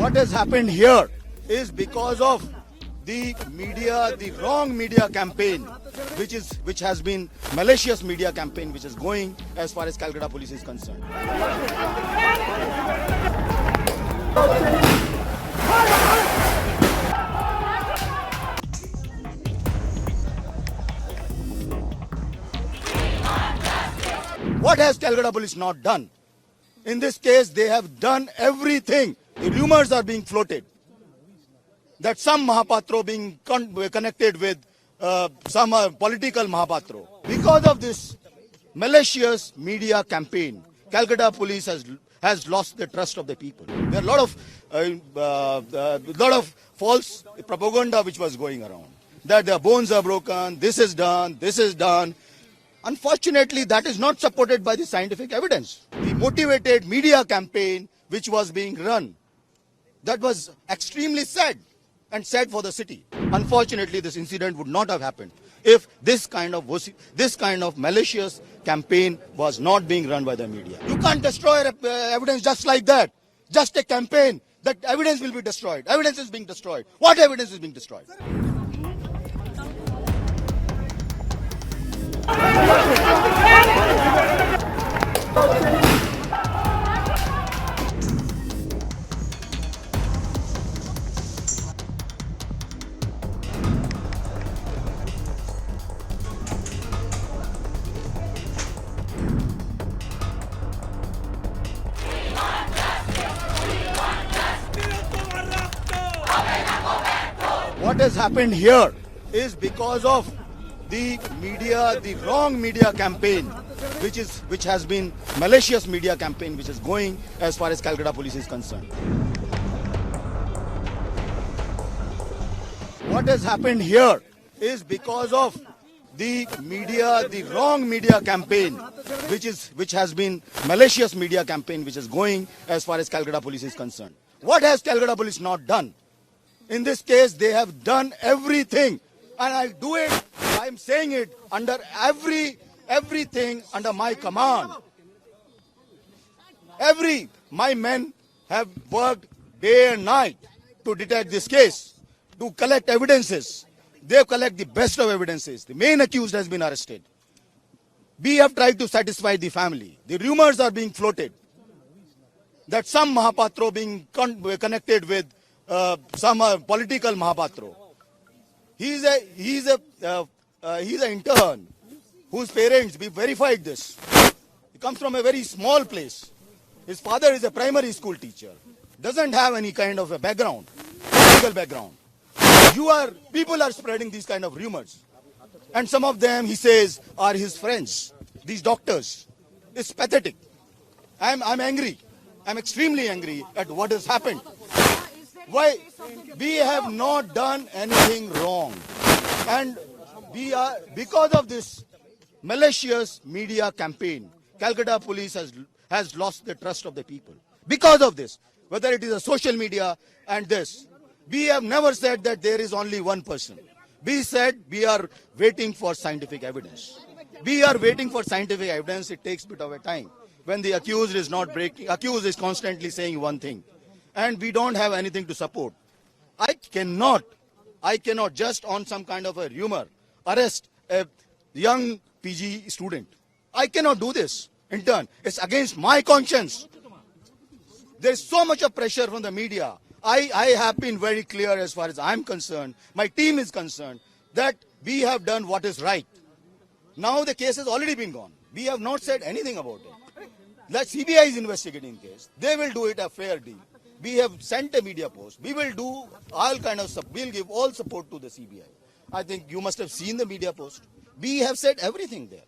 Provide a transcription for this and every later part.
What has happened here is because of the media, the wrong media campaign, which has been malicious media campaign, which is going as far as Calcutta Police is concerned. What has Calcutta Police not done? In this case, they have done everything. The rumors are being floated that some Mahapatro being connected with some political Mahapatro. Because of this malicious media campaign, Calcutta Police has lost the trust of the people. There are a lot of false propaganda which was going around, that their bones are broken, this is done, this is done. Unfortunately, that is not supported by the scientific evidence. The motivated media campaign which was being run, that was extremely sad and sad for the city. Unfortunately, this incident would not have happened if this kind of malicious campaign was not being run by the media. You can't destroy evidence just like that. Just a campaign, that evidence will be destroyed. Evidence is being destroyed. What evidence is being destroyed? What has happened here is because of the media, the wrong media campaign, which has been malicious media campaign, which is going as far as Calcutta Police is concerned. What has happened here is because of the media, the wrong media campaign, which has been malicious media campaign, which is going as far as Calcutta Police is concerned. What has Calcutta Police not done? In this case, they have done everything, and I do it. I am saying it under everything under my command. My men have worked day and night to detect this case, to collect evidences. They collect the best of evidences. The main accused has been arrested. We have tried to satisfy the family. The rumors are being floated that some Mahapatro being connected with some political Mahapatro. He's an intern whose parents, we verified this. He comes from a very small place. His father is a primary school teacher. Doesn't have any kind of a background, political background. People are spreading these kind of rumors. And some of them, he says, are his friends, these doctors. It's pathetic. I'm angry. I'm extremely angry at what has happened. Why? We have not done anything wrong. And because of this malicious media campaign, Calcutta Police has lost the trust of the people. Because of this, whether it is a social media and this, we have never said that there is only one person. We said we are waiting for scientific evidence. We are waiting for scientific evidence. It takes a bit of a time. When the accused is not breaking, accused is constantly saying one thing, and we don't have anything to support. I cannot just on some kind of a rumor arrest a young PG student. I cannot do this, intern. It's against my conscience. There's so much of pressure from the media. I have been very clear as far as I'm concerned, my team is concerned, that we have done what is right. Now the case has already been gone. We have not said anything about it. The CBI is investigating the case. They will do it a fair deal. We have sent a media post. We will do all kind of stuff. We'll give all support to the CBI. I think you must have seen the media post. We have said everything there.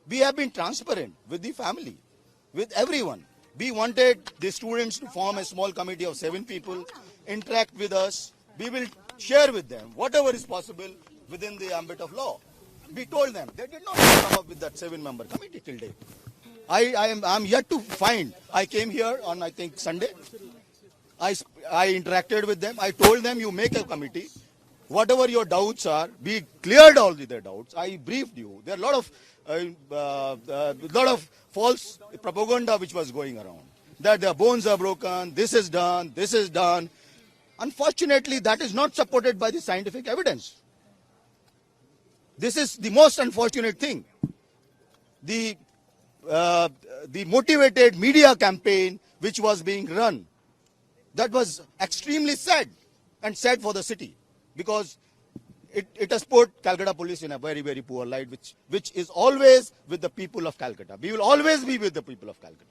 We have been transparent with the family, with everyone. We wanted the students to form a small committee of 7 people, interact with us. We will share with them whatever is possible within the ambit of law. We told them. They did not come up with that 7-member committee till date. I'm yet to find. I came here on, I think, Sunday. I interacted with them. I told them, you make a committee. Whatever your doubts are, we cleared all their doubts. I briefed you. There are a lot of false propaganda which was going around, that their bones are broken, this is done, this is done. Unfortunately, that is not supported by the scientific evidence. This is the most unfortunate thing. The motivated media campaign which was being run, that was extremely sad and sad for the city, because it has put Calcutta police in a very, very poor light, which is always with the people of Calcutta. We will always be with the people of Calcutta.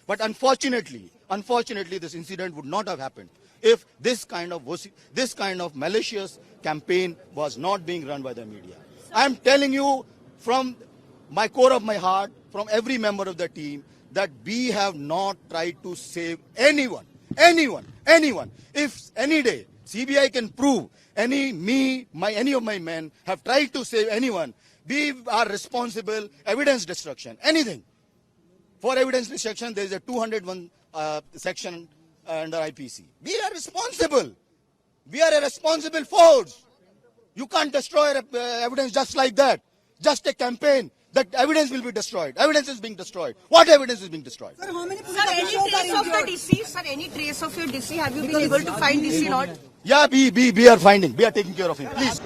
But unfortunately, this incident would not have happened if this kind of malicious campaign was not being run by the media. I am telling you from my core of my heart, from every member of the team, that we have not tried to save anyone. If any day CBI can prove any of my men have tried to save anyone, we are responsible. Evidence destruction, anything. For evidence destruction, there is a 201 section under IPC. We are responsible. We are a responsible force. You can't destroy evidence just like that. Just a campaign. That evidence will be destroyed. Evidence is being destroyed. What evidence is being destroyed? Sir, how many any trace of the deceased? Sir, any trace of your deceased? Have you been able to find deceased or not? Yeah, we are finding. We are taking care of him. Please.